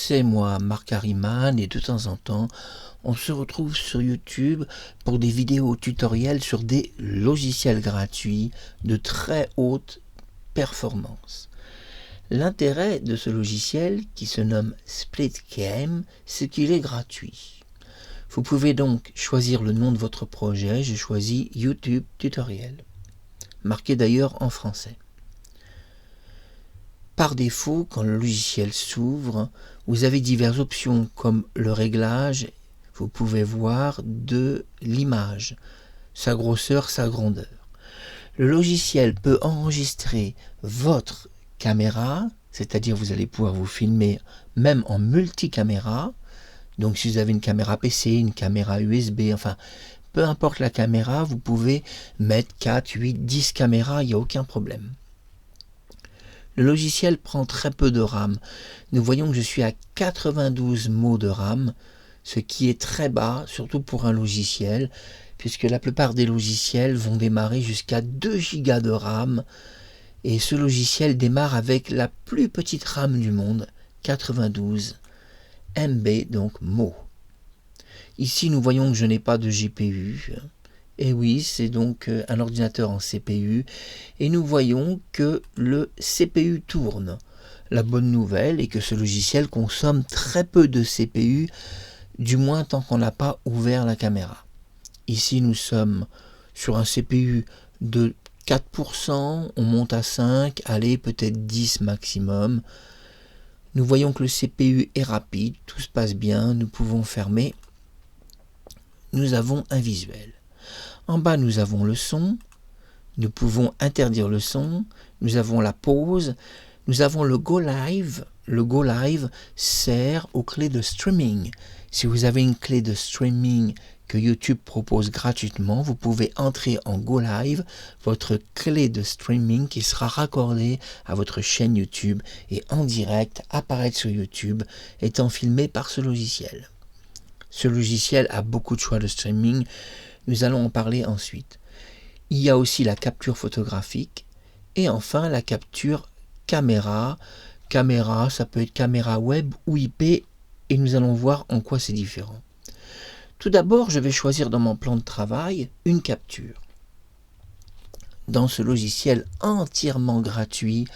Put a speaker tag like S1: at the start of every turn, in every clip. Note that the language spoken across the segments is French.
S1: c'est moi, Marc Harriman, et de temps en temps, on se retrouve sur YouTube pour des vidéos tutoriels sur des logiciels gratuits de très haute performance. L'intérêt de ce logiciel, qui se nomme SplitCam, c'est qu'il est gratuit. Vous pouvez donc choisir le nom de votre projet. J'ai choisi YouTube Tutoriel, marqué d'ailleurs en français. Par défaut, quand le logiciel s'ouvre, vous avez diverses options comme le réglage, vous pouvez voir de l'image, sa grosseur, sa grandeur. Le logiciel peut enregistrer votre caméra, c'est-à-dire vous allez pouvoir vous filmer même en multicaméra. Donc si vous avez une caméra PC, une caméra USB, enfin peu importe la caméra, vous pouvez mettre 4, 8, 10 caméras, il n'y a aucun problème. Le logiciel prend très peu de RAM. Nous voyons que je suis à 92 mots de RAM, ce qui est très bas, surtout pour un logiciel, puisque la plupart des logiciels vont démarrer jusqu'à 2 Go de RAM, et ce logiciel démarre avec la plus petite RAM du monde, 92 MB, donc mots. Ici, nous voyons que je n'ai pas de GPU. Et oui, c'est donc un ordinateur en CPU. Et nous voyons que le CPU tourne. La bonne nouvelle est que ce logiciel consomme très peu de CPU, du moins tant qu'on n'a pas ouvert la caméra. Ici, nous sommes sur un CPU de 4%, on monte à 5, allez, peut-être 10 maximum. Nous voyons que le CPU est rapide, tout se passe bien, nous pouvons fermer. Nous avons un visuel. En bas, nous avons le son. Nous pouvons interdire le son. Nous avons la pause. Nous avons le Go Live. Le Go Live sert aux clés de streaming. Si vous avez une clé de streaming que YouTube propose gratuitement, vous pouvez entrer en Go Live votre clé de streaming qui sera raccordée à votre chaîne YouTube et en direct apparaître sur YouTube étant filmé par ce logiciel. Ce logiciel a beaucoup de choix de streaming. Nous allons en parler ensuite. Il y a aussi la capture photographique et enfin la capture caméra. Caméra, ça peut être caméra web ou IP et nous allons voir en quoi c'est différent. Tout d'abord, je vais choisir dans mon plan de travail une capture. Dans ce logiciel entièrement gratuit,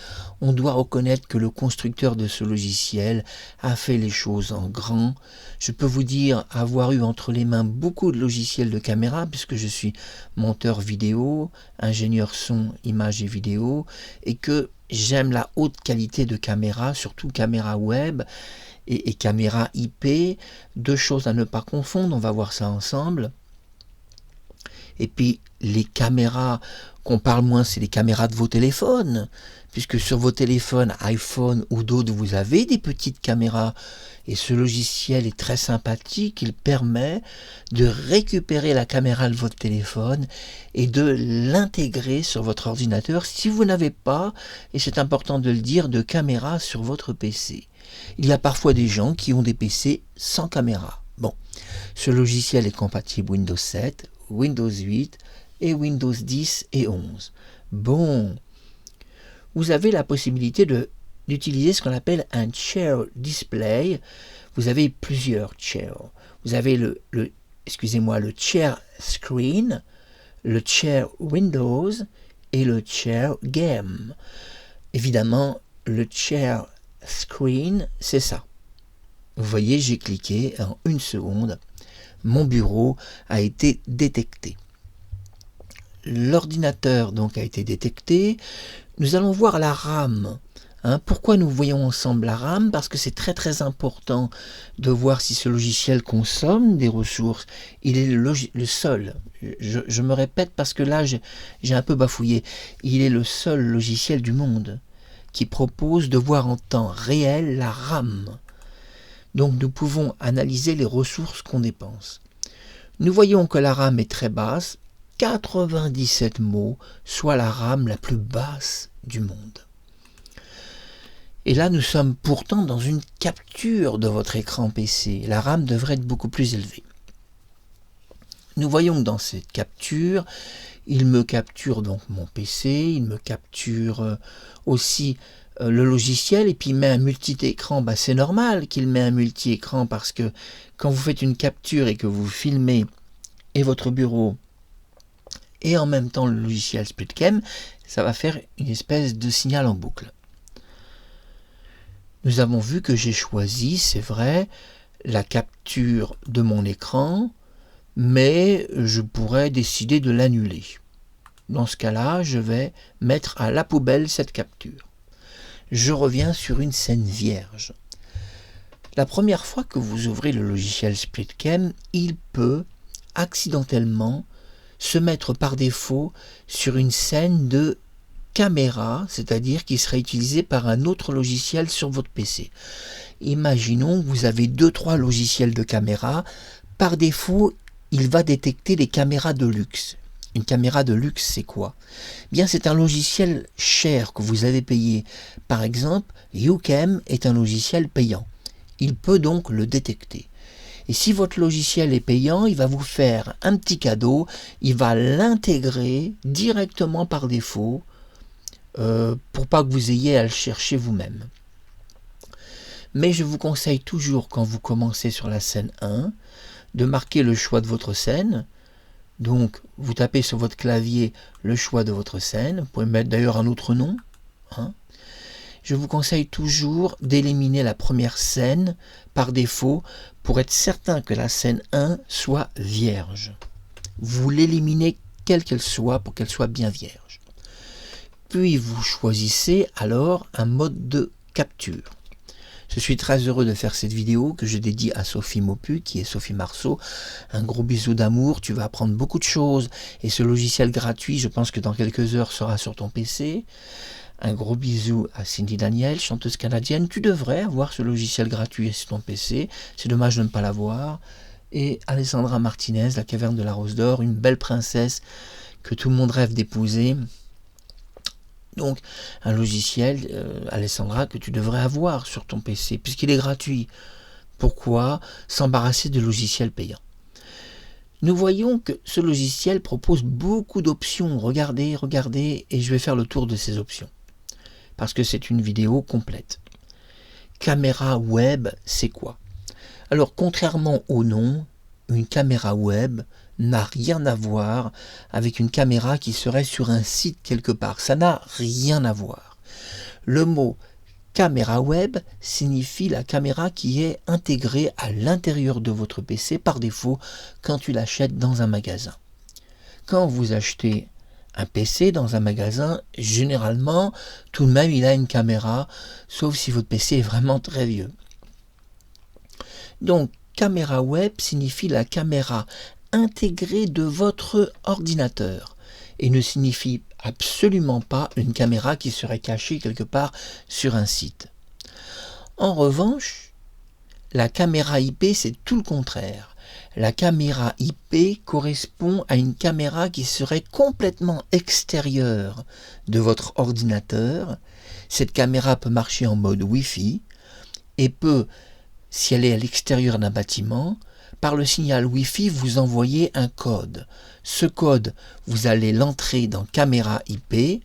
S1: on doit reconnaître que le constructeur de ce logiciel a fait les choses en grand. Je peux vous dire avoir eu entre les mains beaucoup de logiciels de caméra puisque je suis monteur vidéo, ingénieur son, image et vidéo et que j'aime la haute qualité de caméra, surtout caméra web et caméra IP. Deux choses à ne pas confondre, on va voir ça ensemble. Et puis les caméras qu'on parle moins, c'est les caméras de vos téléphones, puisque sur vos téléphones, iPhone ou d'autres, vous avez des petites caméras. Et ce logiciel est très sympathique, il permet de récupérer la caméra de votre téléphone et de l'intégrer sur votre ordinateur si vous n'avez pas, et c'est important de le dire, de caméra sur votre PC. Il y a parfois des gens qui ont des PC sans caméra. Bon, ce logiciel est compatible Windows 7, Windows 8 et Windows 10 et 11. Bon, vous avez la possibilité d'utiliser ce qu'on appelle un Share Display. Vous avez plusieurs Share. Vous avez le Share Screen, le Share Windows et le Share Game. Évidemment, le Share Screen, c'est ça. Vous voyez, j'ai cliqué en une seconde. Mon bureau a été détecté. L'ordinateur donc a été détecté. Nous allons voir la RAM. Pourquoi nous voyons ensemble la RAM? Parce que c'est très très important de voir si ce logiciel consomme des ressources. Il est le seul, je me répète parce que là j'ai un peu bafouillé, il est le seul logiciel du monde qui propose de voir en temps réel la RAM. Donc nous pouvons analyser les ressources qu'on dépense. Nous voyons que la RAM est très basse, 97 mots, soit la RAM la plus basse du monde. Et là, nous sommes pourtant dans une capture de votre écran PC. La RAM devrait être beaucoup plus élevée. Nous voyons que dans cette capture, il me capture donc mon PC, il me capture aussi le logiciel et puis il met un multi-écran, c'est normal qu'il met un multi-écran parce que quand vous faites une capture et que vous filmez et votre bureau et en même temps le logiciel SplitCam, ça va faire une espèce de signal en boucle. Nous avons vu que j'ai choisi, c'est vrai, la capture de mon écran, mais je pourrais décider de l'annuler. Dans ce cas-là, je vais mettre à la poubelle cette capture. Je reviens sur une scène vierge. La première fois que vous ouvrez le logiciel SplitCam, il peut accidentellement se mettre par défaut sur une scène de caméra, c'est-à-dire qui serait utilisée par un autre logiciel sur votre PC. Imaginons que vous avez 2-3 logiciels de caméra. Par défaut, il va détecter les caméras de luxe. Une caméra de luxe, c'est quoi? Bien, c'est un logiciel cher que vous avez payé. Par exemple, YouCam est un logiciel payant. Il peut donc le détecter. Et si votre logiciel est payant, il va vous faire un petit cadeau. Il va l'intégrer directement par défaut pour pas que vous ayez à le chercher vous-même. Mais je vous conseille toujours, quand vous commencez sur la scène 1, de marquer le choix de votre scène. Donc, vous tapez sur votre clavier le choix de votre scène. Vous pouvez mettre d'ailleurs un autre nom. Je vous conseille toujours d'éliminer la première scène par défaut pour être certain que la scène 1 soit vierge. Vous l'éliminez quelle qu'elle soit pour qu'elle soit bien vierge. Puis vous choisissez alors un mode de capture. Je suis très heureux de faire cette vidéo que je dédie à Sophie Maupu, qui est Sophie Marceau. Un gros bisou d'amour, tu vas apprendre beaucoup de choses. Et ce logiciel gratuit, je pense que dans quelques heures, sera sur ton PC. Un gros bisou à Cindy Daniel, chanteuse canadienne. Tu devrais avoir ce logiciel gratuit sur ton PC. C'est dommage de ne pas l'avoir. Et Alessandra Martinez, la caverne de la Rose d'Or, une belle princesse que tout le monde rêve d'épouser. Donc, un logiciel, Alessandra, que tu devrais avoir sur ton PC, puisqu'il est gratuit. Pourquoi s'embarrasser de logiciels payants? Nous voyons que ce logiciel propose beaucoup d'options. Regardez, et je vais faire le tour de ces options. Parce que c'est une vidéo complète. Caméra web, c'est quoi? Alors, contrairement au nom, une caméra web n'a rien à voir avec une caméra qui serait sur un site quelque part. Ça n'a rien à voir. Le mot caméra web signifie la caméra qui est intégrée à l'intérieur de votre PC par défaut quand tu l'achètes dans un magasin. Quand vous achetez un PC dans un magasin, généralement, tout de même, il a une caméra, sauf si votre PC est vraiment très vieux. Donc, caméra web signifie la caméra intégrée de votre ordinateur et ne signifie absolument pas une caméra qui serait cachée quelque part sur un site. En revanche, la caméra IP, c'est tout le contraire. La caméra IP correspond à une caméra qui serait complètement extérieure de votre ordinateur. Cette caméra peut marcher en mode Wi-Fi et peut, si elle est à l'extérieur d'un bâtiment, par le signal Wi-Fi, vous envoyez un code. Ce code, vous allez l'entrer dans caméra IP.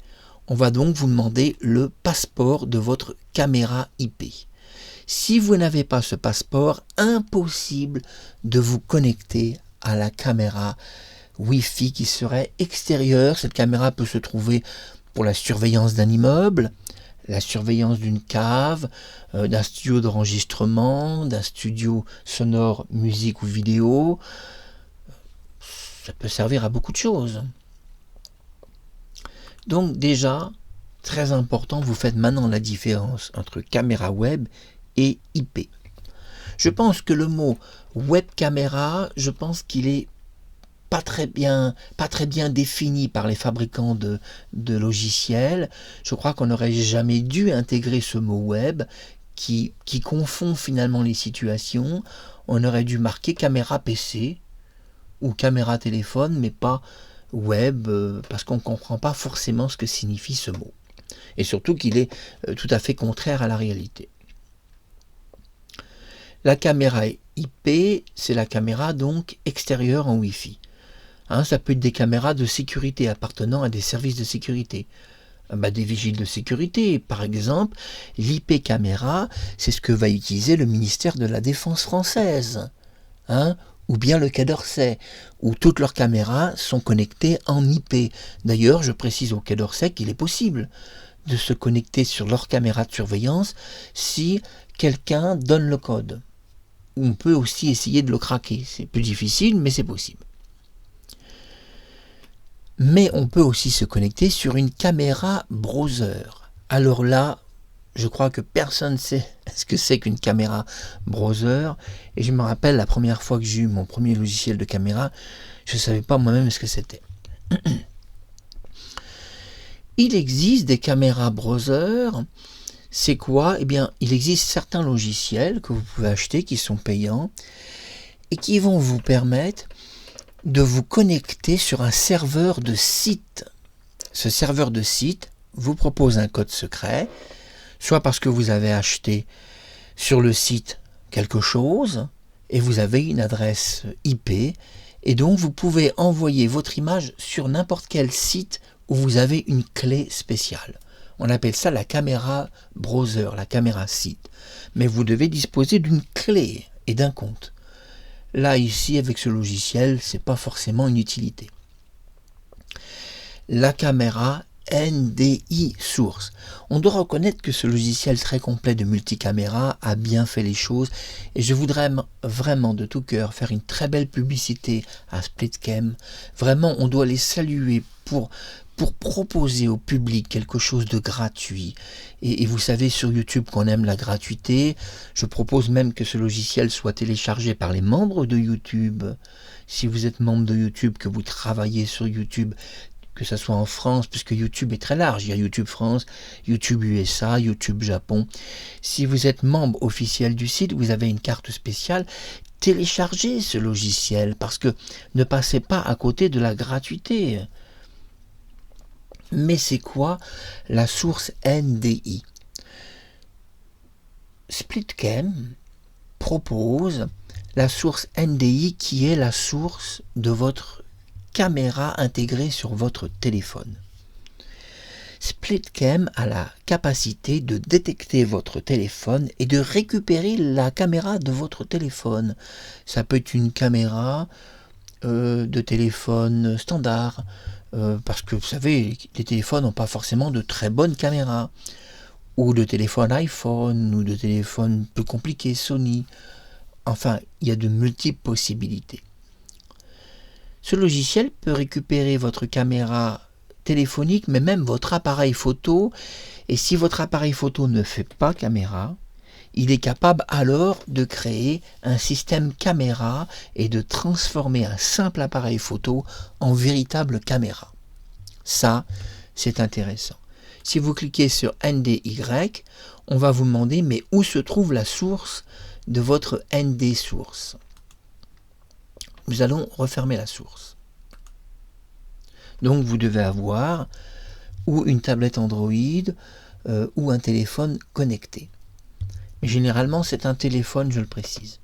S1: On va donc vous demander le passeport de votre caméra IP. Si vous n'avez pas ce passeport, impossible de vous connecter à la caméra Wi-Fi qui serait extérieure. Cette caméra peut se trouver pour la surveillance d'un immeuble, la surveillance d'une cave, d'un studio d'enregistrement, d'un studio sonore, musique ou vidéo. Ça peut servir à beaucoup de choses. Donc déjà, très important, vous faites maintenant la différence entre caméra web et IP. Je pense que le mot web caméra, je pense qu'il est pas très bien défini par les fabricants de logiciels. Je crois qu'on n'aurait jamais dû intégrer ce mot web qui confond finalement les situations. On aurait dû marquer caméra PC ou caméra téléphone, mais pas web, parce qu'on ne comprend pas forcément ce que signifie ce mot. Et surtout qu'il est tout à fait contraire à la réalité. La caméra IP, c'est la caméra donc extérieure en Wi-Fi. Ça peut être des caméras de sécurité appartenant à des services de sécurité. Des vigiles de sécurité. Par exemple, l'IP caméra, c'est ce que va utiliser le ministère de la Défense française, ou bien le Quai d'Orsay, où toutes leurs caméras sont connectées en IP. D'ailleurs, je précise au Quai d'Orsay qu'il est possible de se connecter sur leur caméra de surveillance si quelqu'un donne le code. On peut aussi essayer de le craquer. C'est plus difficile, mais c'est possible. Mais on peut aussi se connecter sur une caméra browser. Alors là, je crois que personne ne sait ce que c'est qu'une caméra browser. Et je me rappelle la première fois que j'ai eu mon premier logiciel de caméra, je ne savais pas moi-même ce que c'était. Il existe des caméras browser. C'est quoi? Eh bien, il existe certains logiciels que vous pouvez acheter qui sont payants et qui vont vous permettre de vous connecter sur un serveur de site. Ce serveur de site vous propose un code secret, soit parce que vous avez acheté sur le site quelque chose et vous avez une adresse IP et donc vous pouvez envoyer votre image sur n'importe quel site où vous avez une clé spéciale. On appelle ça la caméra browser, la caméra site. Mais vous devez disposer d'une clé et d'un compte. Là, ici, avec ce logiciel, ce n'est pas forcément une utilité. La caméra NDI Source. On doit reconnaître que ce logiciel très complet de multicaméra a bien fait les choses et je voudrais vraiment de tout cœur faire une très belle publicité à SplitCam. Vraiment, on doit les saluer pour proposer au public quelque chose de gratuit. Et vous savez sur YouTube qu'on aime la gratuité. Je propose même que ce logiciel soit téléchargé par les membres de YouTube. Si vous êtes membre de YouTube, que vous travaillez sur YouTube, que ce soit en France, puisque YouTube est très large. Il y a YouTube France, YouTube USA, YouTube Japon. Si vous êtes membre officiel du site, vous avez une carte spéciale. Téléchargez ce logiciel parce que ne passez pas à côté de la gratuité. Mais c'est quoi la source NDI? SplitCam propose la source NDI qui est la source de votre caméra intégrée sur votre téléphone. SplitCam a la capacité de détecter votre téléphone et de récupérer la caméra de votre téléphone. Ça peut être une caméra de téléphone standard, parce que vous savez, les téléphones n'ont pas forcément de très bonnes caméras, ou de téléphone iPhone, ou de téléphone plus compliqué, Sony. Enfin, il y a de multiples possibilités. Ce logiciel peut récupérer votre caméra téléphonique, mais même votre appareil photo, et si votre appareil photo ne fait pas caméra, il est capable alors de créer un système caméra et de transformer un simple appareil photo en véritable caméra. Ça, c'est intéressant. Si vous cliquez sur NDY, on va vous demander mais où se trouve la source de votre ND source. Nous allons refermer la source. Donc vous devez avoir ou une tablette Android ou un téléphone connecté. Mais généralement, c'est un téléphone, je le précise.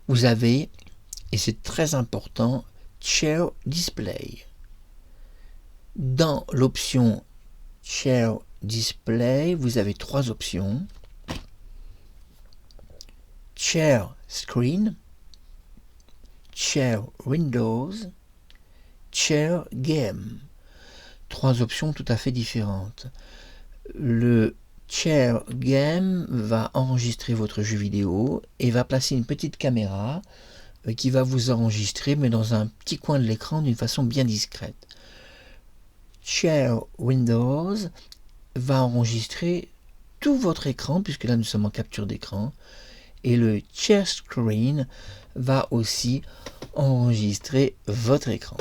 S1: Vous avez, et c'est très important, Share Display. Dans l'option Share Display, vous avez trois options. Share Screen, Share Windows, Share Game. Trois options tout à fait différentes. Le Share Game va enregistrer votre jeu vidéo et va placer une petite caméra qui va vous enregistrer, mais dans un petit coin de l'écran d'une façon bien discrète. Share Windows va enregistrer tout votre écran, puisque là nous sommes en capture d'écran, et le Share Screen va aussi enregistrer votre écran.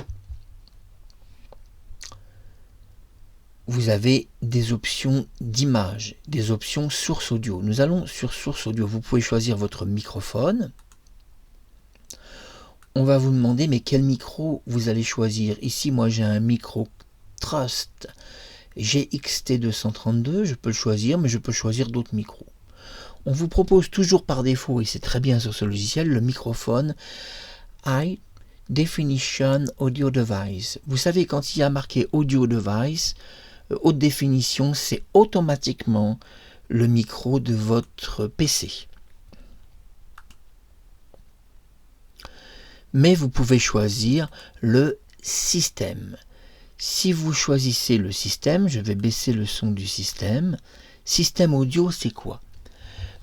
S1: Vous avez des options d'image, des options source audio. Nous allons sur source audio. Vous pouvez choisir votre microphone. On va vous demander mais quel micro vous allez choisir. Ici, moi j'ai un micro Trust GXT232. Je peux le choisir, mais je peux choisir d'autres micros. On vous propose toujours par défaut, et c'est très bien sur ce logiciel, le microphone High Definition Audio Device. Vous savez, quand il y a marqué Audio Device, haute définition, c'est automatiquement le micro de votre PC. Mais vous pouvez choisir le système. Si vous choisissez le système, je vais baisser le son du système. Système audio, c'est quoi?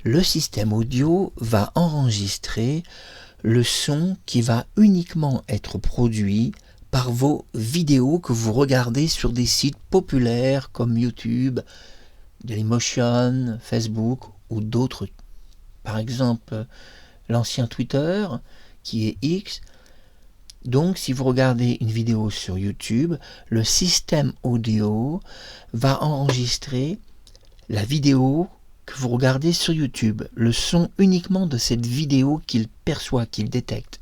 S1: Le système audio va enregistrer le son qui va uniquement être produit par vos vidéos que vous regardez sur des sites populaires comme YouTube, Dailymotion, Facebook ou d'autres. Par exemple, l'ancien Twitter qui est X. Donc, si vous regardez une vidéo sur YouTube, le système audio va enregistrer la vidéo que vous regardez sur YouTube, le son uniquement de cette vidéo qu'il perçoit, qu'il détecte.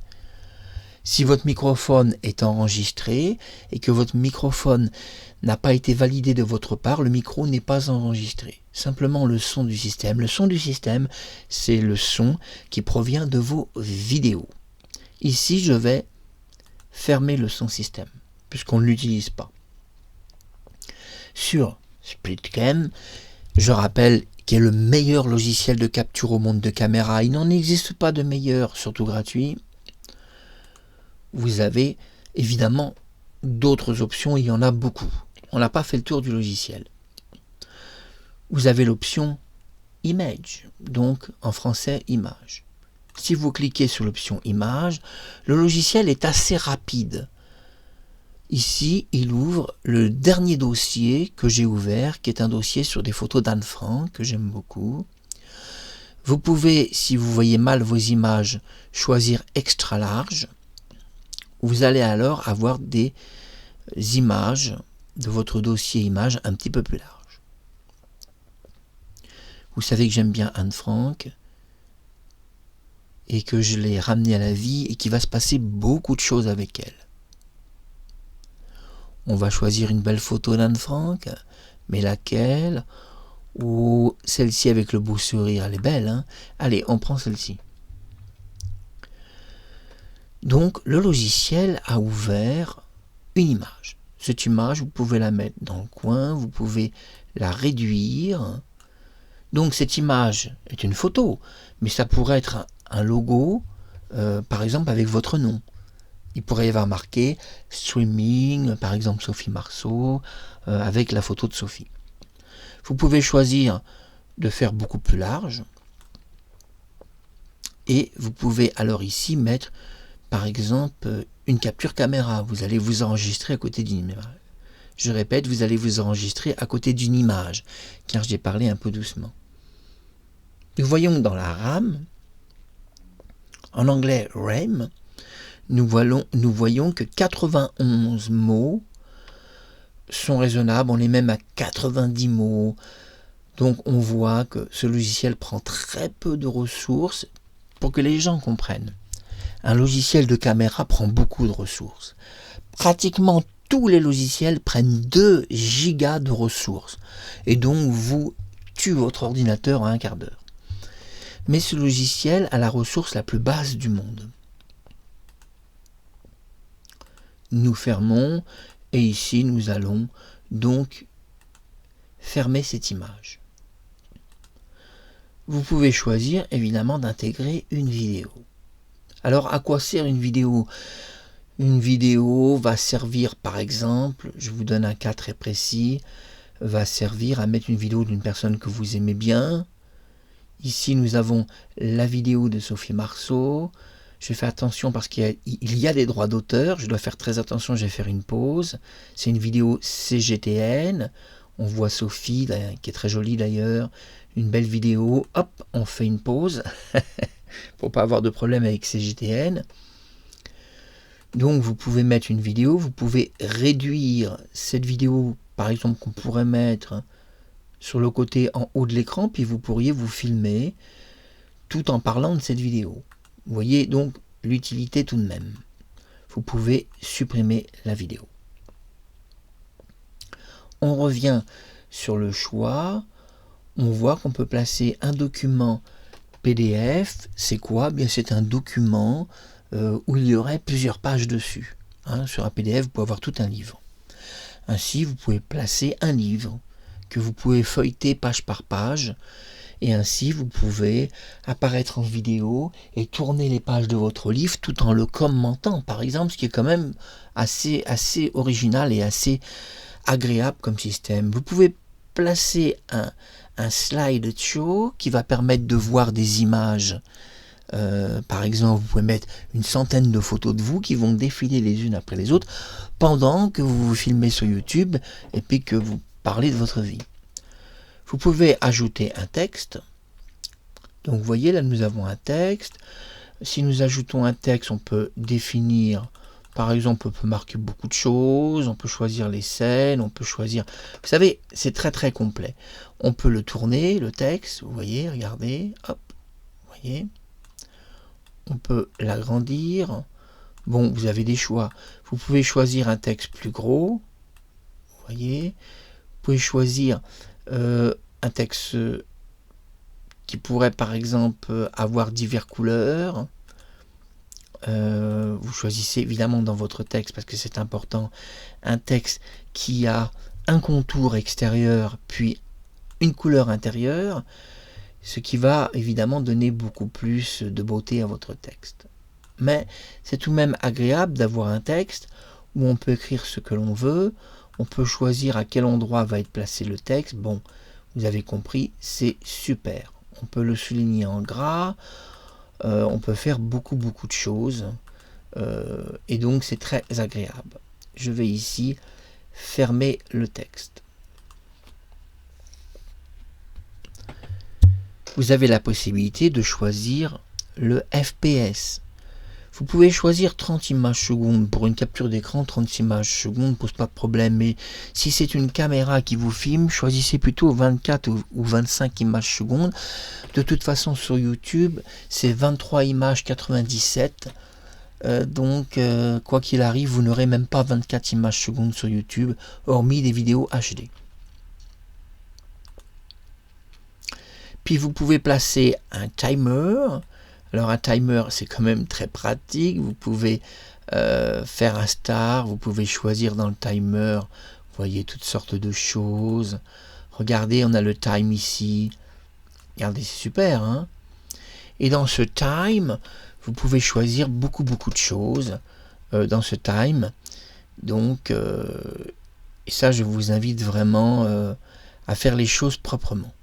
S1: Si votre microphone est enregistré et que votre microphone n'a pas été validé de votre part, le micro n'est pas enregistré. Simplement le son du système. Le son du système, c'est le son qui provient de vos vidéos. Ici, je vais fermer le son système, puisqu'on ne l'utilise pas. Sur SplitCam, je rappelle qu'il est le meilleur logiciel de capture au monde de caméra. Il n'en existe pas de meilleur, surtout gratuit. Vous avez évidemment d'autres options, il y en a beaucoup. On n'a pas fait le tour du logiciel. Vous avez l'option Image, donc en français image. Si vous cliquez sur l'option image, le logiciel est assez rapide. Ici, il ouvre le dernier dossier que j'ai ouvert, qui est un dossier sur des photos d'Anne Frank, que j'aime beaucoup. Vous pouvez, si vous voyez mal vos images, choisir extra large. Vous allez alors avoir des images de votre dossier images un petit peu plus larges. Vous savez que j'aime bien Anne Frank et que je l'ai ramenée à la vie et qu'il va se passer beaucoup de choses avec elle. On va choisir une belle photo d'Anne Frank, mais laquelle? Ou celle-ci avec le beau sourire, elle est belle, hein? Allez, on prend celle-ci. Donc, le logiciel a ouvert une image. Cette image, vous pouvez la mettre dans le coin, vous pouvez la réduire. Donc, cette image est une photo, mais ça pourrait être un logo, par exemple avec votre nom. Il pourrait y avoir marqué streaming, par exemple Sophie Marceau, avec la photo de Sophie. Vous pouvez choisir de faire beaucoup plus large. Et vous pouvez alors ici mettre, par exemple, une capture caméra. Vous allez vous enregistrer à côté d'une image. Je répète, vous allez vous enregistrer à côté d'une image, car j'ai parlé un peu doucement. Nous voyons dans la RAM, en anglais RAM, nous voyons que 91 mots sont raisonnables, on est même à 90 mots. Donc on voit que ce logiciel prend très peu de ressources pour que les gens comprennent. Un logiciel de caméra prend beaucoup de ressources. Pratiquement tous les logiciels prennent 2 gigas de ressources et donc vous tuez votre ordinateur en un quart d'heure. Mais ce logiciel a la ressource la plus basse du monde. Nous fermons et ici nous allons donc fermer cette image. Vous pouvez choisir évidemment d'intégrer une vidéo. Alors à quoi sert une vidéo? Une vidéo va servir par exemple, je vous donne un cas très précis, va servir à mettre une vidéo d'une personne que vous aimez bien. Ici nous avons la vidéo de Sophie Marceau. Je fais attention parce qu'il y a des droits d'auteur, je dois faire très attention, je vais faire une pause. C'est une vidéo CGTN, on voit Sophie, qui est très jolie d'ailleurs, une belle vidéo, hop, on fait une pause, pour pas avoir de problème avec CGTN. Donc vous pouvez mettre une vidéo, vous pouvez réduire cette vidéo, par exemple qu'on pourrait mettre sur le côté en haut de l'écran, puis vous pourriez vous filmer tout en parlant de cette vidéo. Vous voyez donc l'utilité tout de même. Vous pouvez supprimer la vidéo. On revient sur le choix. On voit qu'on peut placer un document PDF. C'est quoi? Bien, c'est un document où il y aurait plusieurs pages dessus. Sur un PDF, vous pouvez avoir tout un livre. Ainsi, vous pouvez placer un livre que vous pouvez feuilleter page par page. Et ainsi, vous pouvez apparaître en vidéo et tourner les pages de votre livre tout en le commentant, par exemple, ce qui est quand même assez original et assez agréable comme système. Vous pouvez placer un slideshow qui va permettre de voir des images. Par exemple, vous pouvez mettre une centaine de photos de vous qui vont défiler les unes après les autres pendant que vous vous filmez sur YouTube et puis que vous parlez de votre vie. Vous pouvez ajouter un texte. Donc vous voyez, là nous avons un texte. Si nous ajoutons un texte, on peut définir, par exemple, on peut marquer beaucoup de choses, on peut choisir les scènes, on peut choisir... Vous savez, c'est très très complet. On peut le tourner, le texte, vous voyez, regardez, hop, vous voyez. On peut l'agrandir. Bon, vous avez des choix. Vous pouvez choisir un texte plus gros, vous voyez. Vous pouvez choisir un texte qui pourrait par exemple avoir diverses couleurs. Vous choisissez évidemment dans votre texte, parce que c'est important, un texte qui a un contour extérieur puis une couleur intérieure, ce qui va évidemment donner beaucoup plus de beauté à votre texte. Mais c'est tout de même agréable d'avoir un texte où on peut écrire ce que l'on veut, on peut choisir à quel endroit va être placé le texte. Bon, vous avez compris, c'est super. On peut le souligner en gras, on peut faire beaucoup de choses, et donc c'est très agréable. Je vais ici fermer le texte. Vous avez la possibilité de choisir le FPS. Vous pouvez choisir 30 images secondes. Pour une capture d'écran, 36 images secondes ne pose pas de problème. Mais si c'est une caméra qui vous filme, choisissez plutôt 24 ou 25 images secondes. De toute façon, sur YouTube, c'est 23 images 97. Donc, quoi qu'il arrive, vous n'aurez même pas 24 images secondes sur YouTube, hormis des vidéos HD. Puis vous pouvez placer un timer. Alors un timer, c'est quand même très pratique. Vous pouvez faire un star, vous pouvez choisir dans le timer, vous voyez toutes sortes de choses. Regardez, on a le time ici. Regardez, c'est super, hein? Et dans ce time, vous pouvez choisir beaucoup de choses dans ce time. Donc, et ça, je vous invite vraiment à faire les choses proprement.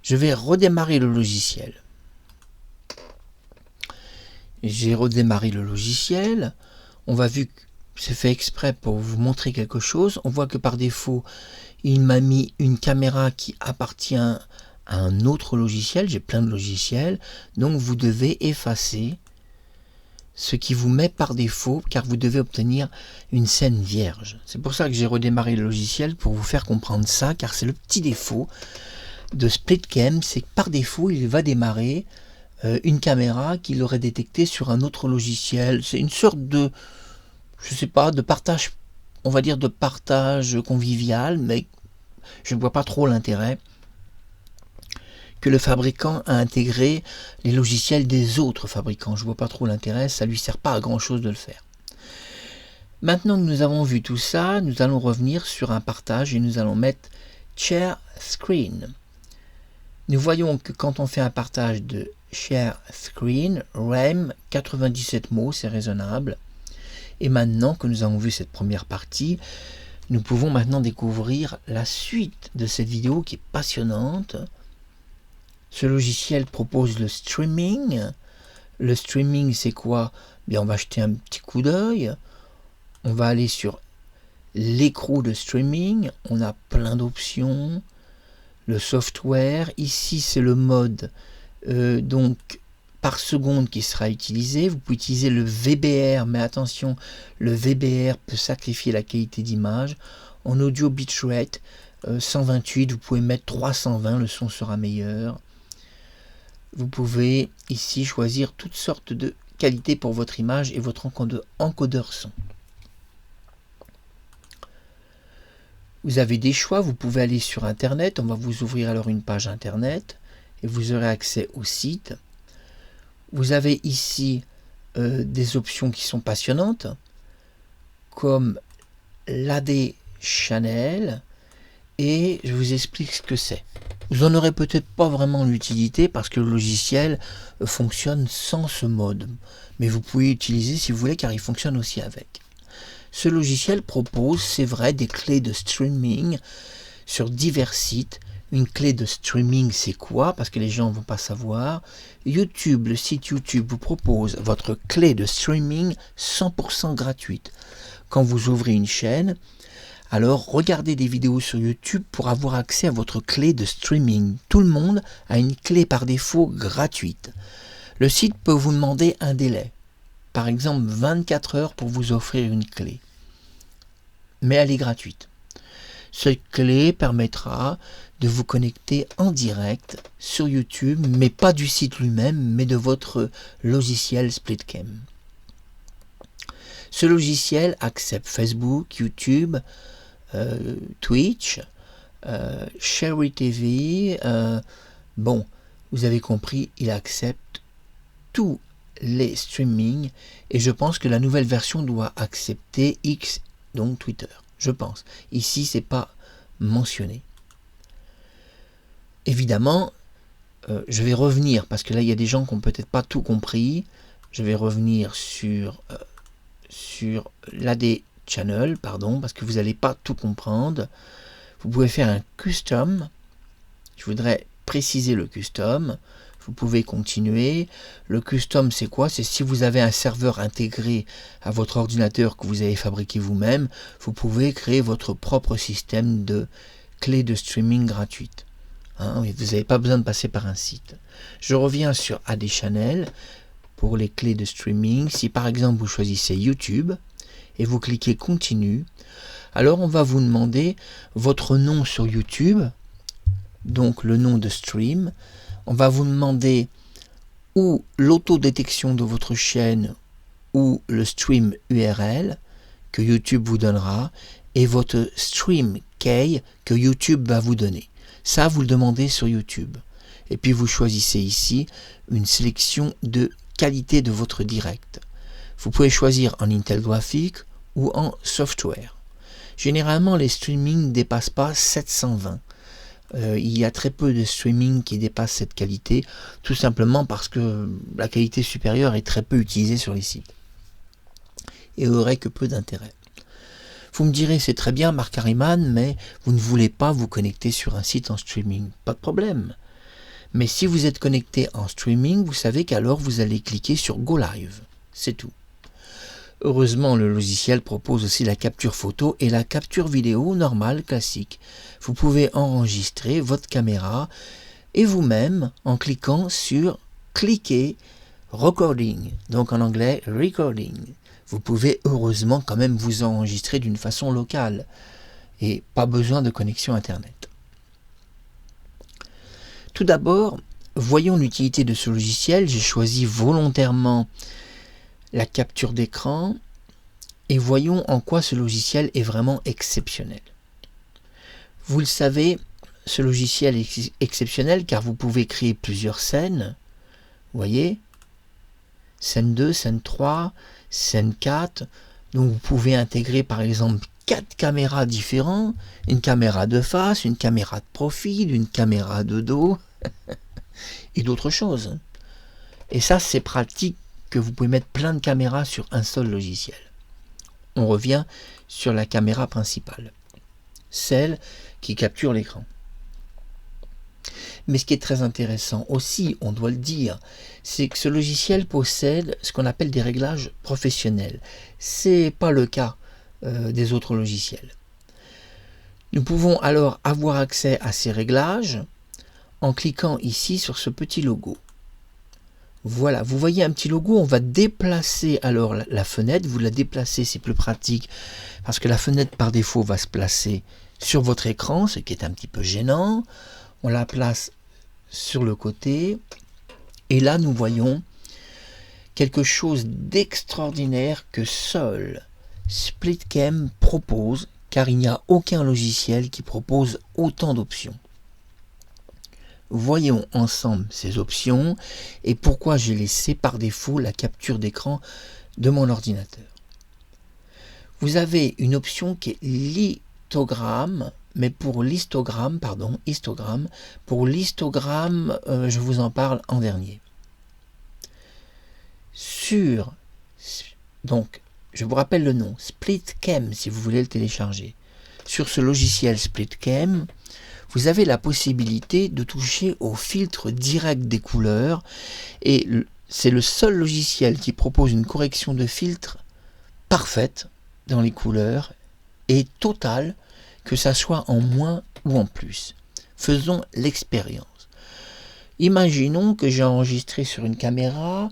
S1: Je vais redémarrer le logiciel. J'ai redémarré le logiciel. On va vu que c'est fait exprès pour vous montrer quelque chose. On voit que par défaut, il m'a mis une caméra qui appartient à un autre logiciel. J'ai plein de logiciels. Donc vous devez effacer ce qui vous met par défaut, car vous devez obtenir une scène vierge. C'est pour ça que j'ai redémarré le logiciel, pour vous faire comprendre ça, car c'est le petit défaut de SplitCam, c'est que par défaut, il va démarrer une caméra qu'il aurait détectée sur un autre logiciel. C'est une sorte de, je sais pas, de partage, on va dire de partage convivial, mais je ne vois pas trop l'intérêt que le fabricant a intégré les logiciels des autres fabricants. Je ne vois pas trop l'intérêt, ça ne lui sert pas à grand chose de le faire. Maintenant que nous avons vu tout ça, nous allons revenir sur un partage et nous allons mettre Share Screen. Nous voyons que quand on fait un partage de Share Screen, REM, 97 mots, c'est raisonnable. Et maintenant que nous avons vu cette première partie, nous pouvons maintenant découvrir la suite de cette vidéo qui est passionnante. Ce logiciel propose le streaming. Le streaming, c'est quoi? Bien, on va jeter un petit coup d'œil. On va aller sur l'écrou de streaming. On a plein d'options. Le software, ici c'est le mode donc par seconde qui sera utilisé. Vous pouvez utiliser le VBR, mais attention, le VBR peut sacrifier la qualité d'image. En audio bitrate 128, vous pouvez mettre 320, le son sera meilleur. Vous pouvez ici choisir toutes sortes de qualités pour votre image et votre encodeur son. Vous avez des choix, vous pouvez aller sur Internet, on va vous ouvrir alors une page Internet et vous aurez accès au site. Vous avez ici des options qui sont passionnantes, comme l'AD Channel et je vous explique ce que c'est. Vous n'en aurez peut-être pas vraiment l'utilité parce que le logiciel fonctionne sans ce mode, mais vous pouvez l'utiliser si vous voulez car il fonctionne aussi avec. Ce logiciel propose, c'est vrai, des clés de streaming sur divers sites. Une clé de streaming, c'est quoi? Parce que les gens ne vont pas savoir. YouTube, le site YouTube vous propose votre clé de streaming 100% gratuite. Quand vous ouvrez une chaîne, alors regardez des vidéos sur YouTube pour avoir accès à votre clé de streaming. Tout le monde a une clé par défaut gratuite. Le site peut vous demander un délai. Par exemple 24 heures pour vous offrir une clé. Mais elle est gratuite. Cette clé permettra de vous connecter en direct sur YouTube, mais pas du site lui-même, mais de votre logiciel SplitCam. Ce logiciel accepte Facebook, YouTube, Twitch, Cherry TV. Bon, vous avez compris, il accepte tous les streamings et je pense que la nouvelle version doit accepter X, donc Twitter. Je pense. Ici, c'est pas mentionné. Évidemment, je vais revenir, parce que là, il y a des gens qui n'ont peut-être pas tout compris. Je vais revenir sur l'AD Channel, pardon, parce que vous n'allez pas tout comprendre. Vous pouvez faire un custom. Je voudrais préciser le custom. Vous pouvez continuer. Le custom, c'est quoi? C'est si vous avez un serveur intégré à votre ordinateur que vous avez fabriqué vous-même, vous pouvez créer votre propre système de clés de streaming gratuite. Vous n'avez pas besoin de passer par un site. Je reviens sur AD Channel pour les clés de streaming. Si par exemple vous choisissez YouTube et vous cliquez continue, alors on va vous demander votre nom sur YouTube, donc le nom de stream. On va vous demander ou l'autodétection de votre chaîne ou le stream URL que YouTube vous donnera et votre stream key que YouTube va vous donner. Ça, vous le demandez sur YouTube. Et puis vous choisissez ici une sélection de qualité de votre direct. Vous pouvez choisir en Intel Graphics ou en software. Généralement, les streamings ne dépassent pas 720. Il y a très peu de streaming qui dépassent cette qualité, tout simplement parce que la qualité supérieure est très peu utilisée sur les sites et aurait que peu d'intérêt. Vous me direz, c'est très bien Marc Harriman, mais vous ne voulez pas vous connecter sur un site en streaming. Pas de problème. Mais si vous êtes connecté en streaming, vous savez qu'alors vous allez cliquer sur Go Live. C'est tout. Heureusement, le logiciel propose aussi la capture photo et la capture vidéo normale, classique. Vous pouvez enregistrer votre caméra et vous-même en cliquant sur cliquer Recording, donc en anglais Recording. Vous pouvez heureusement quand même vous enregistrer d'une façon locale et pas besoin de connexion Internet. Tout d'abord, voyons l'utilité de ce logiciel. J'ai choisi volontairement la capture d'écran et voyons en quoi ce logiciel est vraiment exceptionnel. Vous le savez, ce logiciel est exceptionnel car vous pouvez créer plusieurs scènes. Vous voyez, scène 2, scène 3, scène 4. Donc vous pouvez intégrer par exemple 4 caméras différentes, une caméra de face, une caméra de profil, une caméra de dos et d'autres choses. Et ça, c'est pratique que vous pouvez mettre plein de caméras sur un seul logiciel. On revient sur la caméra principale, celle qui capture l'écran. Mais ce qui est très intéressant aussi, on doit le dire, c'est que ce logiciel possède ce qu'on appelle des réglages professionnels. Ce n'est pas le cas des autres logiciels. Nous pouvons alors avoir accès à ces réglages en cliquant ici sur ce petit logo. Voilà, vous voyez un petit logo, on va déplacer alors la fenêtre, vous la déplacez, c'est plus pratique parce que la fenêtre par défaut va se placer sur votre écran, ce qui est un petit peu gênant. On la place sur le côté et là nous voyons quelque chose d'extraordinaire que seul SplitCam propose car il n'y a aucun logiciel qui propose autant d'options. Voyons ensemble ces options et pourquoi j'ai laissé par défaut la capture d'écran de mon ordinateur. Vous avez une option qui est histogramme, mais pour l'histogramme, je vous en parle en dernier. Donc, je vous rappelle le nom, SplitCam, si vous voulez le télécharger. Sur ce logiciel SplitCam, vous avez la possibilité de toucher au filtre direct des couleurs, et c'est le seul logiciel qui propose une correction de filtre parfaite dans les couleurs et totale, que ça soit en moins ou en plus. Faisons l'expérience. Imaginons que j'ai enregistré sur une caméra,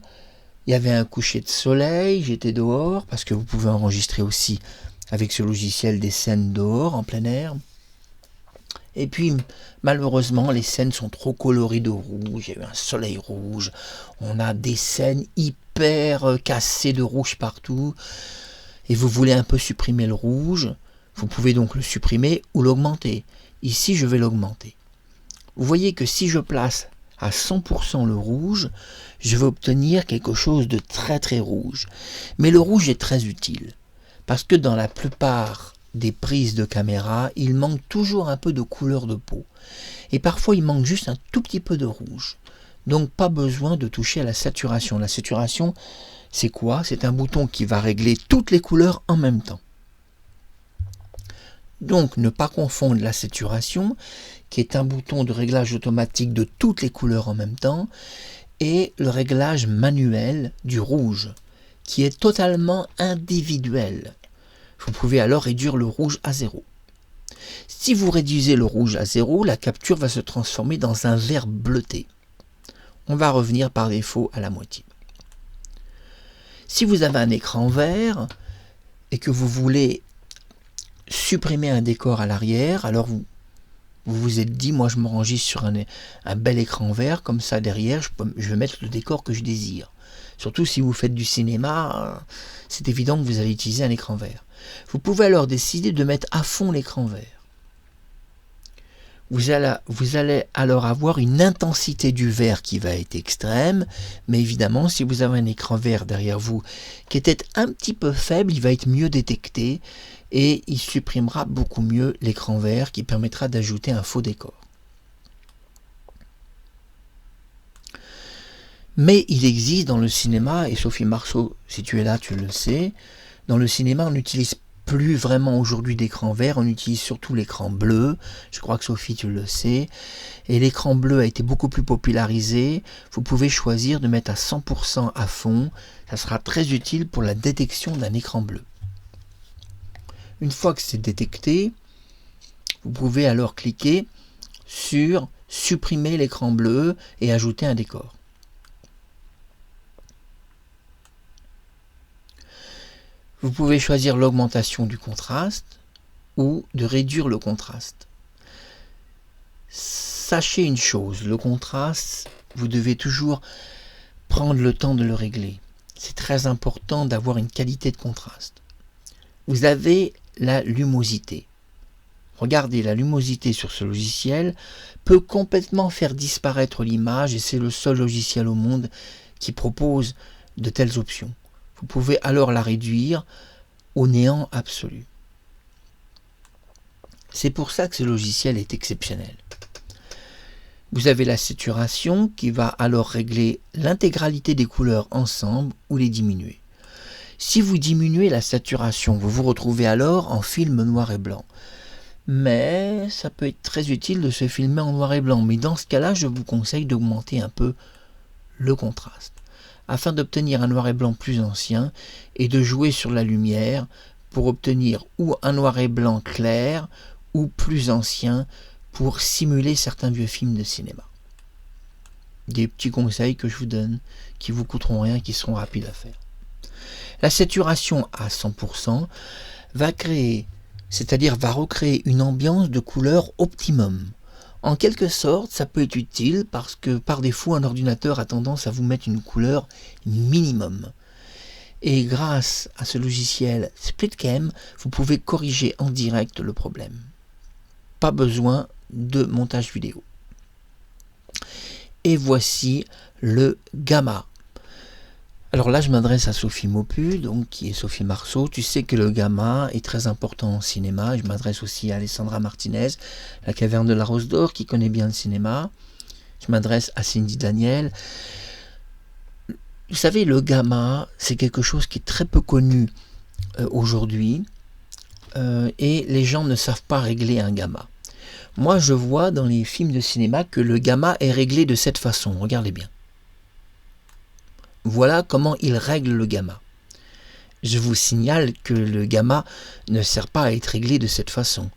S1: il y avait un coucher de soleil, j'étais dehors, parce que vous pouvez enregistrer aussi avec ce logiciel des scènes dehors, en plein air. Et puis, malheureusement, les scènes sont trop colorées de rouge, il y a eu un soleil rouge, on a des scènes hyper cassées de rouge partout, et vous voulez un peu supprimer le rouge, vous pouvez donc le supprimer ou l'augmenter. Ici, je vais l'augmenter. Vous voyez que si je place à 100% le rouge, je vais obtenir quelque chose de très très rouge. Mais le rouge est très utile, parce que dans la plupart des prises de caméra, il manque toujours un peu de couleur de peau. Et parfois, il manque juste un tout petit peu de rouge. Donc, pas besoin de toucher à la saturation. La saturation, c'est quoi? C'est un bouton qui va régler toutes les couleurs en même temps. Donc, ne pas confondre la saturation, qui est un bouton de réglage automatique de toutes les couleurs en même temps, et le réglage manuel du rouge, qui est totalement individuel. Vous pouvez alors réduire le rouge à 0. Si vous réduisez le rouge à 0, la capture va se transformer dans un vert bleuté. On va revenir par défaut à la moitié. Si vous avez un écran vert et que vous voulez supprimer un décor à l'arrière, alors vous vous êtes dit, moi je m'enregistre sur un bel écran vert, comme ça derrière je vais mettre le décor que je désire. Surtout si vous faites du cinéma, c'est évident que vous allez utiliser un écran vert. Vous pouvez alors décider de mettre à fond l'écran vert. Vous allez alors avoir une intensité du vert qui va être extrême, mais évidemment, si vous avez un écran vert derrière vous qui est peut-être un petit peu faible, il va être mieux détecté et il supprimera beaucoup mieux l'écran vert qui permettra d'ajouter un faux décor. Mais il existe dans le cinéma, et Sophie Marceau, si tu es là, tu le sais, dans le cinéma, on n'utilise plus vraiment aujourd'hui d'écran vert, on utilise surtout l'écran bleu, je crois que Sophie, tu le sais, et l'écran bleu a été beaucoup plus popularisé, vous pouvez choisir de mettre à 100% à fond, ça sera très utile pour la détection d'un écran bleu. Une fois que c'est détecté, vous pouvez alors cliquer sur supprimer l'écran bleu et ajouter un décor. Vous pouvez choisir l'augmentation du contraste ou de réduire le contraste. Sachez une chose, le contraste, vous devez toujours prendre le temps de le régler. C'est très important d'avoir une qualité de contraste. Vous avez la lumosité. Regardez, la lumosité sur ce logiciel peut complètement faire disparaître l'image et c'est le seul logiciel au monde qui propose de telles options. Vous pouvez alors la réduire au néant absolu. C'est pour ça que ce logiciel est exceptionnel. Vous avez la saturation qui va alors régler l'intégralité des couleurs ensemble ou les diminuer. Si vous diminuez la saturation, vous vous retrouvez alors en film noir et blanc. Mais ça peut être très utile de se filmer en noir et blanc. Mais dans ce cas-là, je vous conseille d'augmenter un peu le contraste, afin d'obtenir un noir et blanc plus ancien et de jouer sur la lumière pour obtenir ou un noir et blanc clair ou plus ancien pour simuler certains vieux films de cinéma. Des petits conseils que je vous donne qui vous coûteront rien, qui seront rapides à faire. La saturation à 100% va créer, c'est-à-dire va recréer une ambiance de couleur optimum. En quelque sorte, ça peut être utile parce que par défaut, un ordinateur a tendance à vous mettre une couleur minimum. Et grâce à ce logiciel SplitCam, vous pouvez corriger en direct le problème. Pas besoin de montage vidéo. Et voici le gamma. Alors là, je m'adresse à Sophie Maupu, donc qui est Sophie Marceau. Tu sais que le gamma est très important au cinéma. Je m'adresse aussi à Alessandra Martinez, la Caverne de la Rose d'Or, qui connaît bien le cinéma. Je m'adresse à Cindy Daniel. Vous savez, le gamma, c'est quelque chose qui est très peu connu aujourd'hui. Et les gens ne savent pas régler un gamma. Moi, je vois dans les films de cinéma que le gamma est réglé de cette façon. Regardez bien. Voilà comment il règle le gamma. Je vous signale que le gamma ne sert pas à être réglé de cette façon.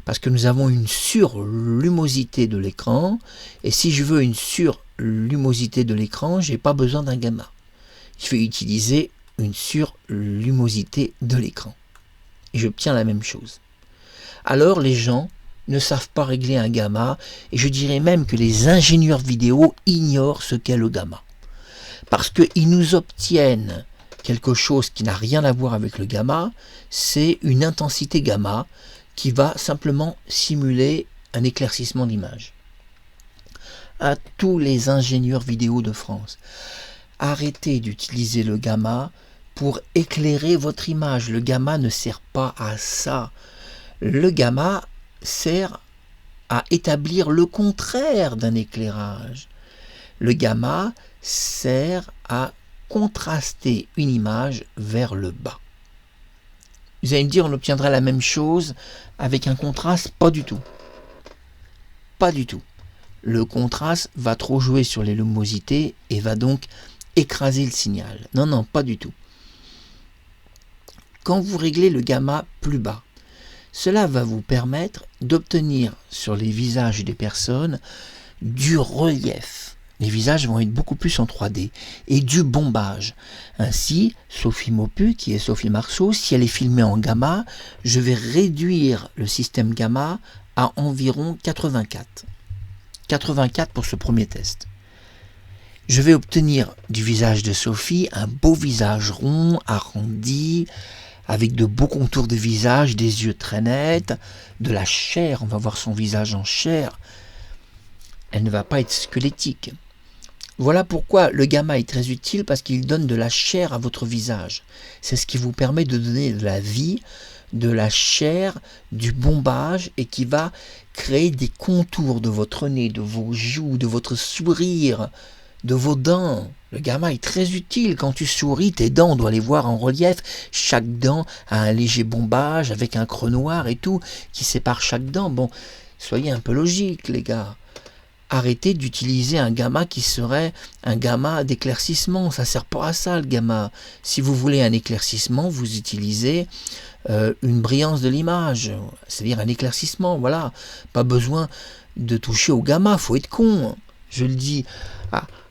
S1: Parce que nous avons une surlumosité de l'écran. Et si je veux une surlumosité de l'écran, je n'ai pas besoin d'un gamma. Je vais utiliser une surlumosité de l'écran. Et j'obtiens la même chose. Alors les gens ne savent pas régler un gamma. Et je dirais même que les ingénieurs vidéo ignorent ce qu'est le gamma. Parce qu'ils nous obtiennent quelque chose qui n'a rien à voir avec le gamma, c'est une intensité gamma qui va simplement simuler un éclaircissement d'image. À tous les ingénieurs vidéo de France, arrêtez d'utiliser le gamma pour éclairer votre image. Le gamma ne sert pas à ça. Le gamma sert à établir le contraire d'un éclairage. Le gamma sert à contraster une image vers le bas. Vous allez me dire, on obtiendrait la même chose avec un contraste? Pas du tout. Pas du tout. Le contraste va trop jouer sur les lumosités et va donc écraser le signal. Non, non, pas du tout. Quand vous réglez le gamma plus bas, cela va vous permettre d'obtenir sur les visages des personnes du relief. Les visages vont être beaucoup plus en 3D et du bombage. Ainsi, Sophie Maupu, qui est Sophie Marceau, si elle est filmée en gamma, je vais réduire le système gamma à environ 84. 84 pour ce premier test. Je vais obtenir du visage de Sophie un beau visage rond, arrondi, avec de beaux contours de visage, des yeux très nets, de la chair, on va voir son visage en chair. Elle ne va pas être squelettique. Voilà pourquoi le gamma est très utile, parce qu'il donne de la chair à votre visage. C'est ce qui vous permet de donner de la vie, de la chair, du bombage, et qui va créer des contours de votre nez, de vos joues, de votre sourire, de vos dents. Le gamma est très utile. Quand tu souris, tes dents, on doit les voir en relief. Chaque dent a un léger bombage avec un creux noir et tout qui sépare chaque dent. Bon, soyez un peu logiques, les gars. Arrêtez d'utiliser un gamma qui serait un gamma d'éclaircissement. Ça ne sert pas à ça, le gamma. Si vous voulez un éclaircissement, vous utilisez une brillance de l'image, c'est-à-dire un éclaircissement. Voilà, pas besoin de toucher au gamma, faut être con. Je le dis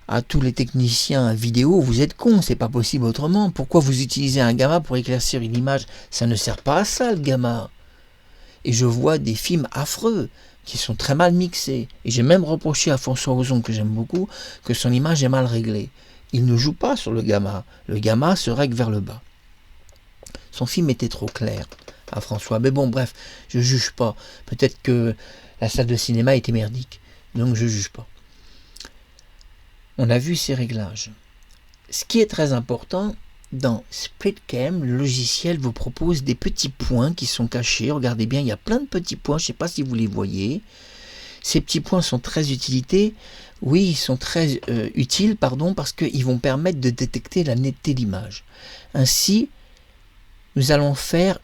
S1: à tous les techniciens vidéo, vous êtes cons, c'est pas possible autrement. Pourquoi vous utilisez un gamma pour éclaircir une image? Ça ne sert pas à ça, le gamma. Et je vois des films affreux qui sont très mal mixés. Et j'ai même reproché à François Ozon, que j'aime beaucoup, que son image est mal réglée. Il ne joue pas sur le gamma. Le gamma se règle vers le bas. Son film était trop clair à François. Mais bon, bref, je juge pas. Peut-être que la salle de cinéma était merdique. Donc je juge pas. On a vu ces réglages. Ce qui est très important, dans SplitCam, le logiciel vous propose des petits points qui sont cachés. Regardez bien, il y a plein de petits points, je ne sais pas si vous les voyez. Ces petits points sont très utiles, oui, ils sont très utiles, parce qu'ils vont permettre de détecter la netteté d'image. Ainsi, nous allons faire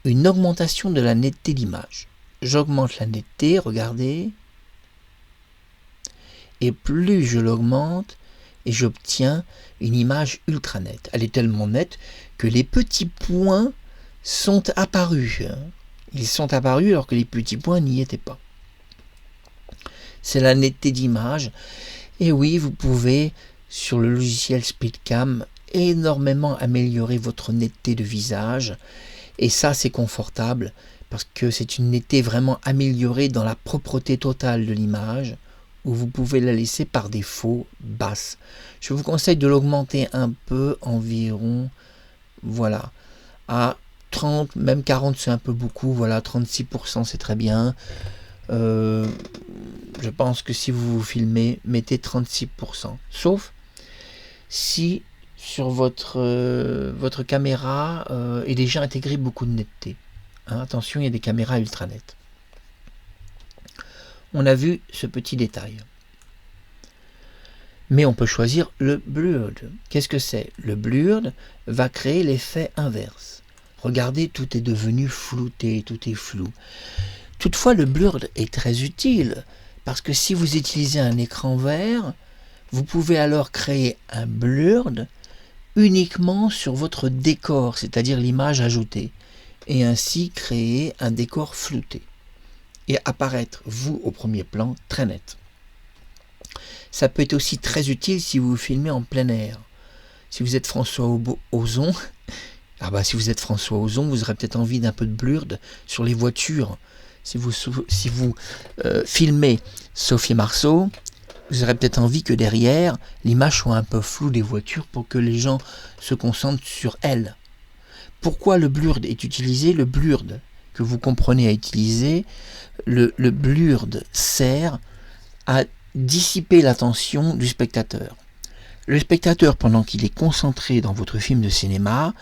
S1: une augmentation de la netteté d'image. J'augmente la netteté, regardez. Et plus je l'augmente, et j'obtiens une image ultra nette. Elle est tellement nette que les petits points sont apparus. Ils sont apparus alors que les petits points n'y étaient pas. C'est la netteté d'image. Et oui, vous pouvez, sur le logiciel SplitCam, énormément améliorer votre netteté de visage. Et ça, c'est confortable parce que c'est une netteté vraiment améliorée dans la propreté totale de l'image, où vous pouvez la laisser par défaut basse. Je vous conseille de l'augmenter un peu, environ, voilà, à 30, même 40 c'est un peu beaucoup, voilà, 36% c'est très bien. Je pense que si vous vous filmez, mettez 36%. Sauf si sur votre caméra est déjà intégré beaucoup de netteté. Attention, il y a des caméras ultra nettes. On a vu ce petit détail. Mais on peut choisir le blurred. Qu'est-ce que c'est? Le blurred va créer l'effet inverse. Regardez, tout est devenu flouté, tout est flou. Toutefois, le blurred est très utile parce que si vous utilisez un écran vert, vous pouvez alors créer un blurred uniquement sur votre décor, c'est-à-dire l'image ajoutée, et ainsi créer un décor flouté et apparaître, vous, au premier plan, très net. Ça peut être aussi très utile si vous filmez en plein air. Si vous êtes François Ozon, si vous êtes François Ozon, vous aurez peut-être envie d'un peu de blurred sur les voitures. Si vous filmez Sophie Marceau, vous aurez peut-être envie que derrière, l'image soit un peu floue des voitures pour que les gens se concentrent sur elle. Pourquoi le blurred est utilisé? Le blurred que vous comprenez à utiliser, le blurred sert à dissiper l'attention du spectateur. Le spectateur, pendant qu'il est concentré dans votre film de cinéma,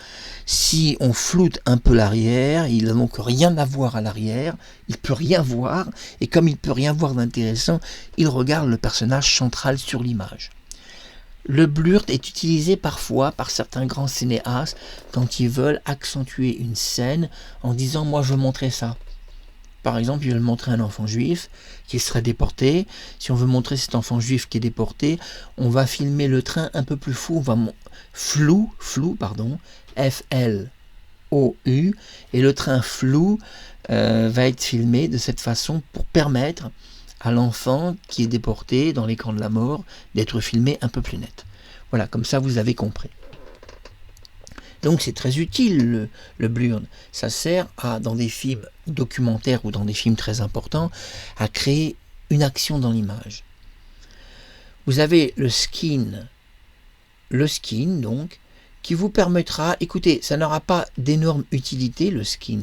S1: si on floute un peu l'arrière, il n'a donc rien à voir à l'arrière, il ne peut rien voir, et comme il ne peut rien voir d'intéressant, il regarde le personnage central sur l'image. Le blurred est utilisé parfois par certains grands cinéastes quand ils veulent accentuer une scène en disant « moi je veux montrer ça ». Par exemple, ils veulent montrer un enfant juif qui serait déporté. Si on veut montrer cet enfant juif qui est déporté, on va filmer le train un peu plus flou, flou, F-L-O-U, et le train flou va être filmé de cette façon pour permettre à l'enfant qui est déporté dans les camps de la mort d'être filmé un peu plus net. Voilà, comme ça vous avez compris. Donc c'est très utile le blurred. Ça sert dans des films documentaires ou dans des films très importants à créer une action dans l'image. Vous avez le skin donc, qui vous permettra, écoutez, ça n'aura pas d'énorme utilité le skin,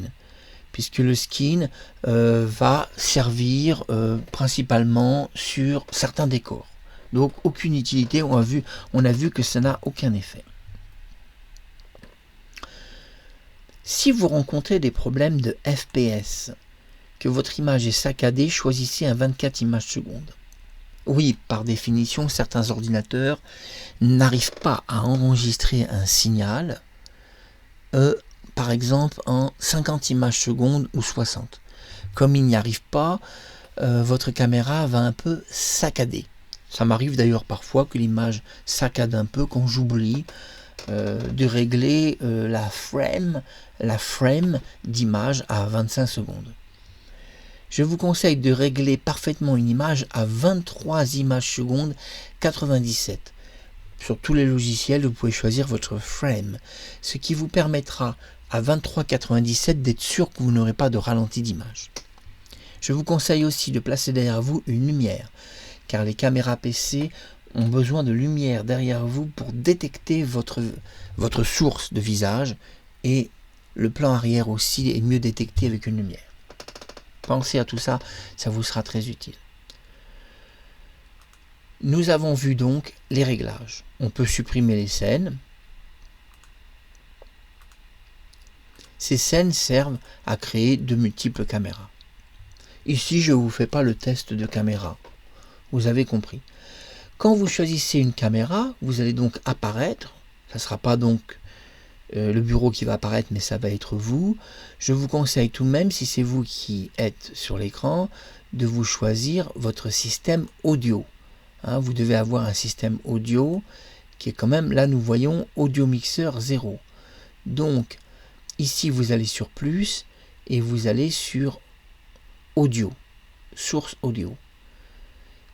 S1: puisque le skin va servir principalement sur certains décors. Donc aucune utilité, on a vu que ça n'a aucun effet. Si vous rencontrez des problèmes de FPS, que votre image est saccadée, choisissez un 24 images secondes. Oui, par définition, certains ordinateurs n'arrivent pas à enregistrer un signal, par exemple en 50 images secondes ou 60. Comme il n'y arrive pas, votre caméra va un peu saccader. Ça m'arrive d'ailleurs parfois que l'image saccade un peu quand j'oublie de régler la frame d'image à 25 secondes. Je vous conseille de régler parfaitement une image à 23 images secondes 97. Sur tous les logiciels, vous pouvez choisir votre frame, ce qui vous permettra à 23,97 d'être sûr que vous n'aurez pas de ralenti d'image. Je vous conseille aussi de placer derrière vous une lumière, car les caméras PC ont besoin de lumière derrière vous pour détecter votre source de visage, et le plan arrière aussi est mieux détecté avec une lumière. Pensez à tout ça, ça vous sera très utile. Nous avons vu donc les réglages. On peut supprimer les scènes. Ces scènes servent à créer de multiples caméras. Ici, je ne vous fais pas le test de caméra. Vous avez compris. Quand vous choisissez une caméra, vous allez donc apparaître. Ça ne sera pas donc le bureau qui va apparaître, mais ça va être vous. Je vous conseille tout de même, si c'est vous qui êtes sur l'écran, de vous choisir votre système audio. Vous devez avoir un système audio qui est quand même, là nous voyons audio mixeur 0. Donc ici vous allez sur plus et vous allez sur audio, source audio.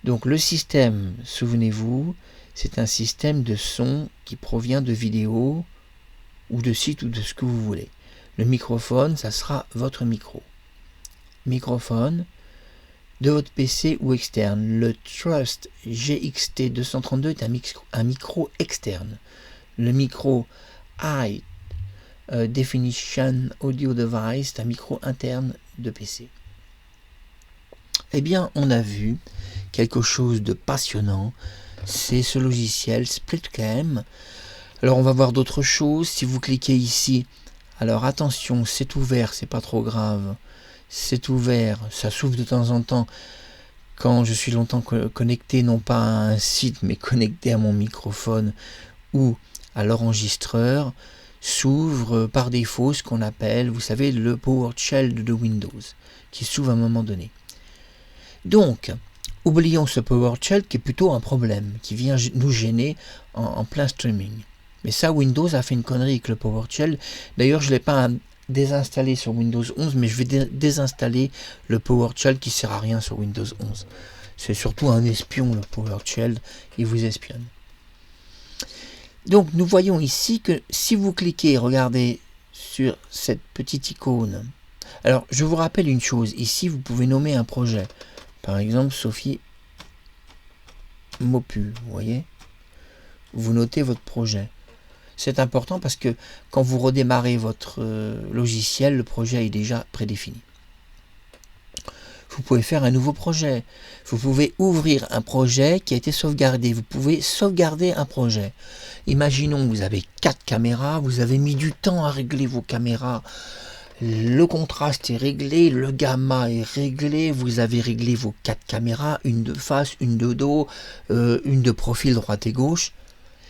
S1: Donc le système, souvenez-vous, c'est un système de son qui provient de vidéos ou de sites ou de ce que vous voulez. Le microphone, ça sera votre micro. Microphone de votre PC ou externe. Le Trust GXT232 est un micro externe. Le micro High Definition Audio Device est un micro interne de PC. Eh bien, on a vu quelque chose de passionnant, c'est ce logiciel SplitCam. Alors on va voir d'autres choses. Si vous cliquez ici, alors attention, c'est ouvert, c'est pas trop grave. C'est ouvert, ça s'ouvre de temps en temps quand je suis longtemps connecté, non pas à un site, mais connecté à mon microphone ou à l'enregistreur, s'ouvre par défaut ce qu'on appelle, vous savez, le PowerShell de Windows, qui s'ouvre à un moment donné. Donc, oublions ce PowerShell qui est plutôt un problème, qui vient nous gêner en plein streaming. Mais ça, Windows a fait une connerie avec le PowerShell. D'ailleurs, je ne l'ai pas désinstallé sur Windows 11, mais je vais désinstaller le PowerShell qui ne sert à rien sur Windows 11. C'est surtout un espion, le PowerShell, il vous espionne. Donc, nous voyons ici que si vous cliquez, regardez sur cette petite icône. Alors, je vous rappelle une chose. Ici, vous pouvez nommer un projet. Par exemple, Sophie Mopu, vous voyez. Vous notez votre projet. C'est important parce que quand vous redémarrez votre logiciel, le projet est déjà prédéfini. Vous pouvez faire un nouveau projet. Vous pouvez ouvrir un projet qui a été sauvegardé. Vous pouvez sauvegarder un projet. Imaginons, vous avez 4 caméras, vous avez mis du temps à régler vos caméras. Le contraste est réglé, le gamma est réglé, vous avez réglé vos 4 caméras, une de face, une de dos, une de profil droite et gauche.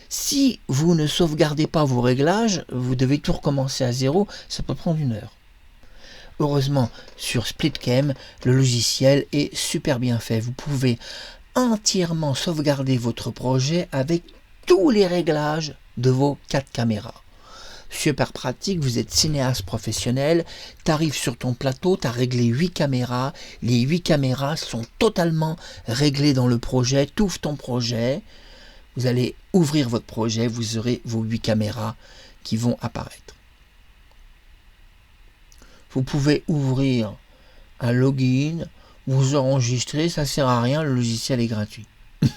S1: Si vous ne sauvegardez pas vos réglages, vous devez tout recommencer à zéro, ça peut prendre 1 heure. Heureusement, sur SplitCam, le logiciel est super bien fait. Vous pouvez entièrement sauvegarder votre projet avec tous les réglages de vos 4 caméras. Super pratique, vous êtes cinéaste professionnel, tu arrives sur ton plateau, tu as réglé 8 caméras, les 8 caméras sont totalement réglées dans le projet, tu ouvres ton projet, vous allez ouvrir votre projet, vous aurez vos 8 caméras qui vont apparaître. Vous pouvez ouvrir un login, vous enregistrer, ça ne sert à rien, le logiciel est gratuit.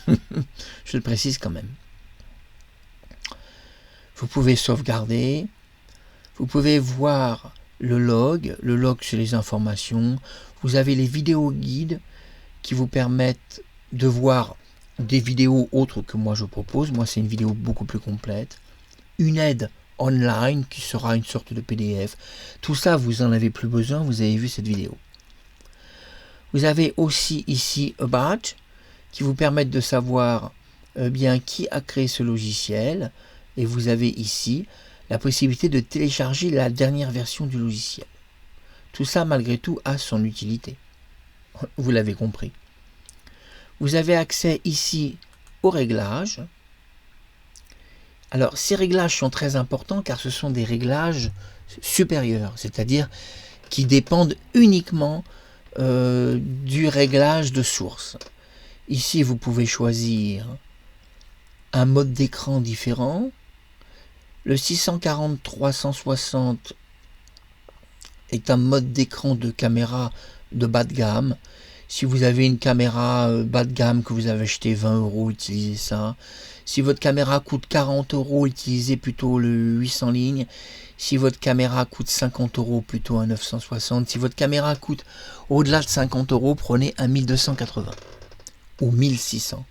S1: Je le précise quand même. Vous pouvez sauvegarder, vous pouvez voir le log c'est les informations, vous avez les vidéos guides qui vous permettent de voir des vidéos autres que moi je propose, moi c'est une vidéo beaucoup plus complète, une aide online qui sera une sorte de PDF, tout ça vous en avez plus besoin, vous avez vu cette vidéo. Vous avez aussi ici About qui vous permettent de savoir bien qui a créé ce logiciel. Et vous avez ici la possibilité de télécharger la dernière version du logiciel. Tout ça, malgré tout, a son utilité. Vous l'avez compris. Vous avez accès ici aux réglages. Alors, ces réglages sont très importants car ce sont des réglages supérieurs, c'est-à-dire qui dépendent uniquement du réglage de source. Ici, vous pouvez choisir un mode d'écran différent. Le 640-360 est un mode d'écran de caméra de bas de gamme. Si vous avez une caméra bas de gamme que vous avez acheté 20 €, utilisez ça. Si votre caméra coûte 40 €, utilisez plutôt le 800 lignes. Si votre caméra coûte 50 €, plutôt un 960. Si votre caméra coûte au-delà de 50 €, prenez un 1280 ou 1600.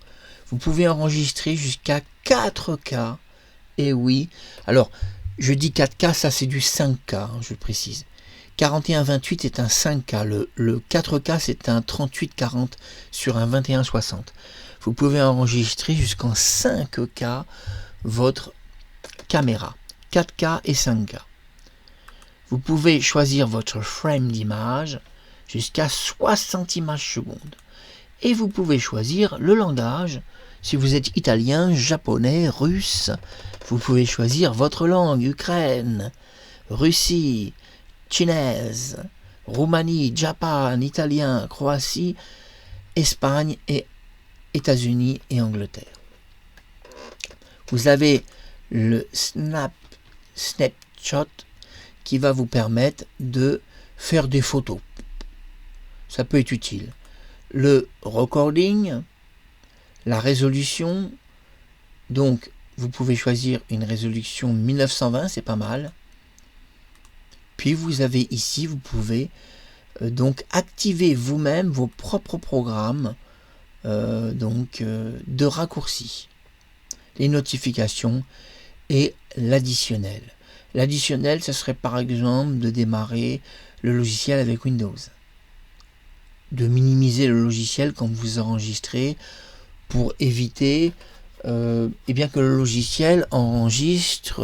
S1: Vous pouvez enregistrer jusqu'à 4K. Et oui, alors je dis 4K, ça c'est du 5K, je précise. 41-28 est un 5K, le 4K c'est un 38-40 sur un 21-60. Vous pouvez enregistrer jusqu'en 5K votre caméra, 4K et 5K. Vous pouvez choisir votre frame d'image jusqu'à 60 images secondes. Et vous pouvez choisir le langage. Si vous êtes italien, japonais, russe, vous pouvez choisir votre langue, Ukraine, Russie, chinoise, Roumanie, Japon, italien, Croatie, Espagne et États-Unis et Angleterre. Vous avez le Snapshot qui va vous permettre de faire des photos. Ça peut être utile. Le recording, la résolution, donc vous pouvez choisir une résolution 1920, c'est pas mal. Puis vous avez ici, vous pouvez donc activer vous-même vos propres programmes de raccourcis, les notifications et l'additionnel. L'additionnel, ce serait par exemple de démarrer le logiciel avec Windows, de minimiser le logiciel quand vous enregistrez pour éviter bien que le logiciel enregistre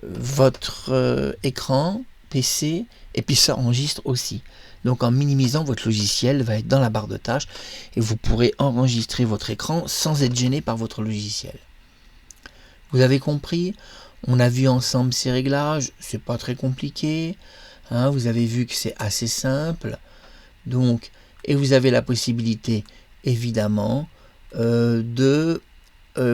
S1: votre écran PC et puis ça enregistre aussi. Donc en minimisant, votre logiciel va être dans la barre de tâches et vous pourrez enregistrer votre écran sans être gêné par votre logiciel. Vous avez compris? On a vu ensemble ces réglages, c'est pas très compliqué, hein, vous avez vu que c'est assez simple. Donc, et vous avez la possibilité évidemment de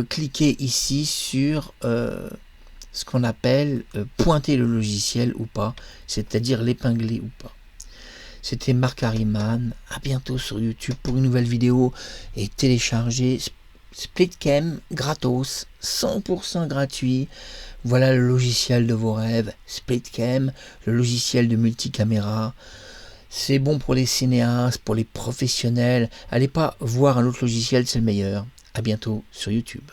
S1: cliquer ici sur ce qu'on appelle pointer le logiciel ou pas, c'est-à-dire l'épingler ou pas. C'était Marc Harriman, à bientôt sur YouTube pour une nouvelle vidéo et téléchargez SplitCam gratos, 100% gratuit. Voilà le logiciel de vos rêves, SplitCam, le logiciel de multicaméra. C'est bon pour les cinéastes, pour les professionnels. Allez pas voir un autre logiciel, c'est le meilleur. À bientôt sur YouTube.